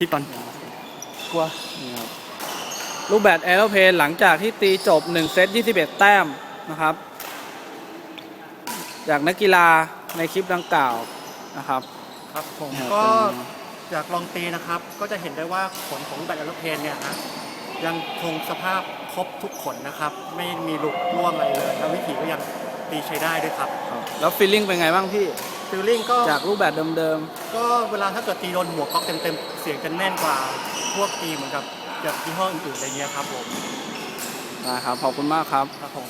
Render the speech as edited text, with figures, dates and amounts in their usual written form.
พี่ตอนกลัวนี่ครับรูปแบบแอโรเพนหลังจากที่ตีจบ1เซต21แต้มนะครับจากนักกีฬาในคลิปดังกล่าวนะครับครับผมก็อยากลองตีนะครับก็จะเห็นได้ว่าขนของแบตแอโรเพนเนี่ยนะยังคงสภาพครบทุกขนนะครับไม่มีหลุดร่วงอะไรเลยแล้ววิถีก็ยังตีใช้ได้ด้วยครับแล้วฟีลลิ่งเป็นไงบ้างพี่ฟีลลิ่งก็จากรูปแบบเดิมก็เวลาถ้าเกิดตีโดนหัวก๊อกเต็มๆเสียงจะแน่นกว่าพวกตีเหมือนกับจากยี่ห้ออื่นๆอะไรเงี้ยครับผมๆนะครับขอบคุณมากครับครับผม